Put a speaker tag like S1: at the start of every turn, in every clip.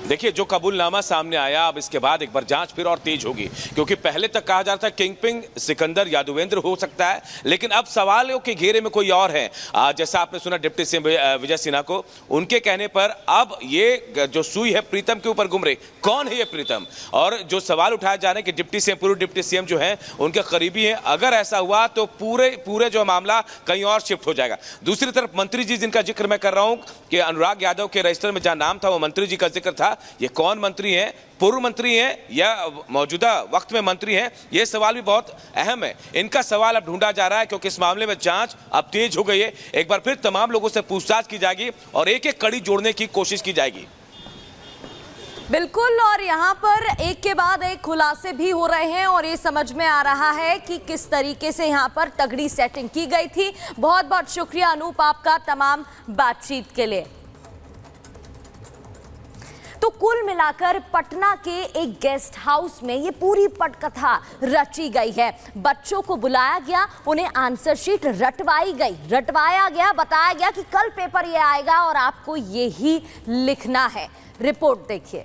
S1: देखिए, जो कबूलनामा सामने आया, अब इसके बाद एक बार जांच फिर और तेज होगी, क्योंकि पहले तक कहा जा रहा था किंगपिन सिकंदर यादवेंद्र हो सकता है, लेकिन अब सवालों के घेरे में कोई और है। जैसा आपने सुना डिप्टी सीएम विजय सिन्हा को, उनके कहने पर अब ये जो सुई है प्रीतम के ऊपर घूम रही। कौन है ये प्रीतम? और जो सवाल उठाए जा रहे हैं कि डिप्टी सीएम, पूर्व डिप्टी सीएम जो है उनके करीबी हैं, अगर ऐसा हुआ तो पूरे जो मामला कहीं और शिफ्ट हो जाएगा। दूसरी तरफ मंत्री जी जिनका जिक्र मैं कर रहा हूं कि अनुराग यादव के रजिस्टर में जहां नाम था वो मंत्री जी का जिक्र था, ये कौन मंत्री हैं? पूर्व मंत्री हैं या मौजूदा वक्त में मंत्री हैं? ये सवाल भी बहुत अहम है। इनका सवाल अब ढूंढा जा रहा है, क्योंकि इस मामले में जांच अब तेज हो गई है। एक बार फिर तमाम लोगों से पूछताछ की जाएगी और एक एक कड़ी जोड़ने की कोशिश की जाएगी।
S2: बिल्कुल, और यहाँ पर एक के बाद एक खुलासे भी हो रहे हैं और ये समझ में आ रहा है कि किस तरीके से यहाँ पर तगड़ी सेटिंग की गई थी। बहुत बहुत शुक्रिया अनूप आपका तमाम बातचीत के लिए। तो कुल मिलाकर पटना के एक गेस्ट हाउस में ये पूरी पटकथा रची गई है। बच्चों को बुलाया गया, उन्हें आंसर शीट रटवाया गया, बताया गया कि कल पेपर ये आएगा और आपको ये ही लिखना है। रिपोर्ट देखिए।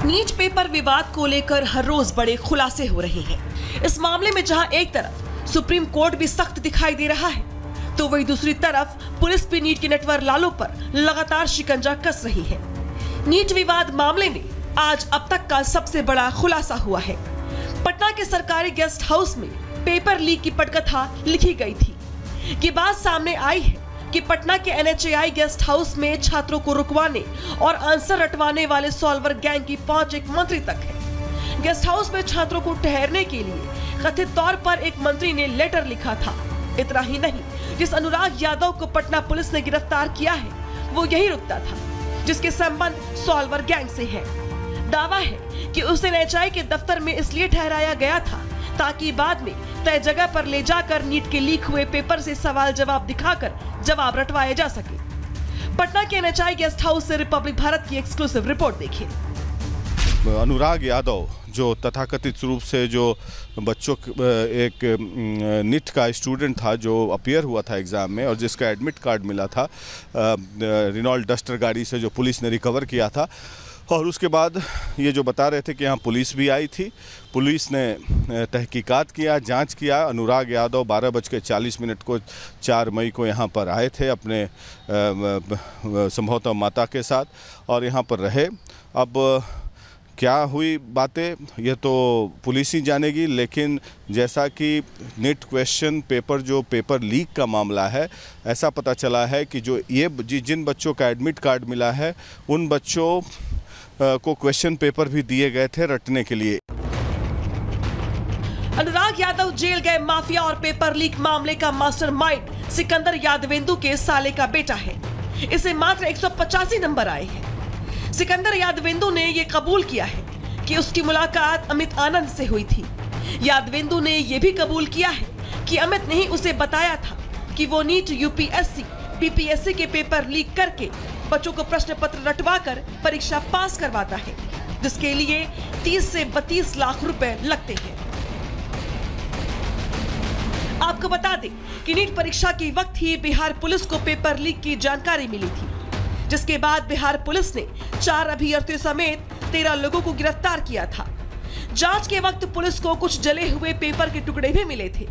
S3: नीट पेपर विवाद को लेकर हर रोज बड़े खुलासे हो रहे हैं। इस मामले में जहां एक तरफ सुप्रीम कोर्ट भी सख्त दिखाई दे रहा है, तो वही दूसरी तरफ पुलिस भी नीट के नटवर लालों पर लगातार शिकंजा कस रही है। नीट विवाद मामले में आज अब तक का सबसे बड़ा खुलासा हुआ है। पटना के सरकारी गेस्ट हाउस में पेपर लीक की पटकथा लिखी गई थी। ये बात सामने आई है कि पटना के NHAI गेस्ट हाउस में छात्रों को रुकवाने और आंसर रटवाने वाले सॉल्वर गैंग की पहुंच एक मंत्री तक है। गेस्ट हाउस में छात्रों को ठहरने के लिए कथित तौर पर एक मंत्री ने लेटर लिखा था। इतना ही नहीं, जिस अनुराग यादव को पटना पुलिस ने गिरफ्तार किया है वो यही रुकता था, जिसके संबंध सॉल्वर गैंग से है। दावा है कि उसे NHAI के दफ्तर में इसलिए ठहराया गया था ताकि बाद में तय जगह पर ले जाकर नीट के लीक हुए पेपर से सवाल जवाब दिखाकर जवाब रटवाए जा सके। पटना के NHAI गेस्ट हाउस से रिपब्लिक भारत की एक्सक्लूसिव रिपोर्ट देखिए।
S4: अनुराग यादव जो तथाकथित रूप से जो बच्चों एक नीट का स्टूडेंट था जो अपीयर हुआ था एग्ज़ाम में और जिसका एडमिट कार्ड मिला था रेनॉल्ट डस्टर गाड़ी से जो पुलिस ने रिकवर किया था, और उसके बाद ये जो बता रहे थे कि यहाँ पुलिस भी आई थी। पुलिस ने तहकीकात किया, जांच किया। अनुराग यादव 12:40 को 4 मई को यहाँ पर आए थे अपने संभवतः माता के साथ और यहाँ पर रहे। अब क्या हुई बातें ये तो पुलिस ही जानेगी, लेकिन जैसा कि नीट क्वेश्चन पेपर जो पेपर लीक का मामला है, ऐसा पता चला है कि जो ये जिन बच्चों का एडमिट कार्ड मिला है उन बच्चों को क्वेश्चन पेपर भी दिए गए थे रटने के लिए।
S3: अनुराग यादव जेल गए माफिया और पेपर लीक मामले का मास्टरमाइंड सिकंदर यादवेंदु के साले का बेटा है। इसे मात्र 185 नंबर आए हैं। सिकंदर यादवेंदु ने ये कबूल किया है कि उसकी मुलाकात अमित आनंद से हुई थी। यादवेंदु ने यह भी कबूल किया है कि अमित ने ही उसे बताया था कि वो नीट UPSC PPSC के पेपर लीक करके बच्चों को प्रश्न पत्र रटवाकर परीक्षा पास करवाता है, जिसके लिए 30 से 32 लाख रुपए लगते हैं। आपको बता दें कि नीट परीक्षा के वक्त ही बिहार पुलिस को पेपर लीक की जानकारी मिली थी, जिसके बाद बिहार पुलिस ने 4 अभ्यर्थियों समेत 13 लोगों को गिरफ्तार किया था। जांच के वक्त पुलिस को कुछ जले हुए पेपर के टुकड़े भी मिले थे।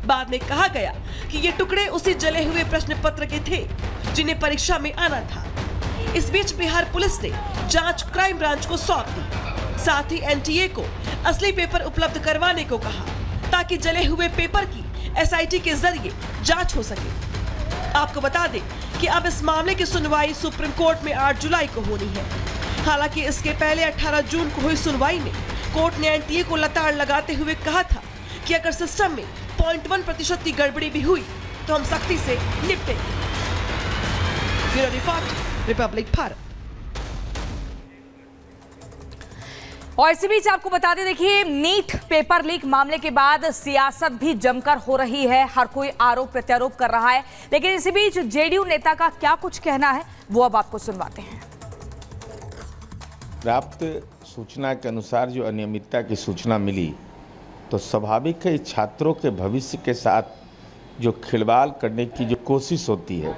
S3: बाद में कहा गया कि ये टुकड़े उसी जले हुए प्रश्न पत्र के थे जिन्हें परीक्षा में आना था। इस बीच बिहार पुलिस ने जांच क्राइम ब्रांच को सौंप दी। साथ ही NTA को असली पेपर उपलब्ध करवाने को कहा ताकि जले हुए पेपर की SIT के जरिए जांच हो सके। आपको बता दें कि अब इस मामले की सुनवाई सुप्रीम कोर्ट में 8 जुलाई को होनी है। हालांकि इसके पहले 18 जून को हुई सुनवाई में कोर्ट ने NTA को लताड़ लगाते हुए कहा था कि अगर सिस्टम में 0.1% की गड़बड़ी भी हुई तो हम सख्ती से निपटेंगे। Bureau report, Republic Bharat.
S2: और इसी बीच आपको बता दें, देखिए नीट पेपर लीक मामले के बाद सियासत भी जमकर हो रही है। हर कोई आरोप प्रत्यारोप कर रहा है, लेकिन इसी बीच JDU नेता का क्या कुछ कहना है वो अब आपको सुनवाते हैं।
S5: प्राप्त सूचना के अनुसार जो अनियमितता की सूचना मिली तो स्वाभाविक है छात्रों के भविष्य के साथ जो खिलवाड़ करने की जो कोशिश होती है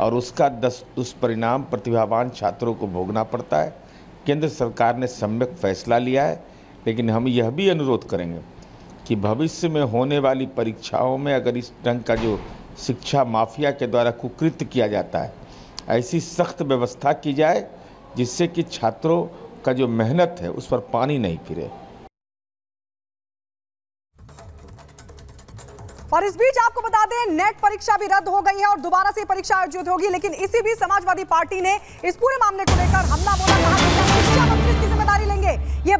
S5: और उसका दुष्परिणाम प्रतिभावान छात्रों को भोगना पड़ता है। केंद्र सरकार ने सम्यक फैसला लिया है, लेकिन हम यह भी अनुरोध करेंगे कि भविष्य में होने वाली परीक्षाओं में अगर इस ढंग का जो शिक्षा माफिया के द्वारा कुकृत्य किया जाता है, ऐसी सख्त व्यवस्था की जाए जिससे कि छात्रों का जो मेहनत है उस पर पानी नहीं फिरे।
S6: और इस बीच आपको बता दें, नेट परीक्षा भी रद्द हो गई है और दोबारा से परीक्षा आयोजित होगी। लेकिन इसी बीच समाजवादी पार्टी ने इस पूरे मामले को लेकर हमला बोला, कहा कि शिक्षा मंत्री इसकी जिम्मेदारी लेंगे। ये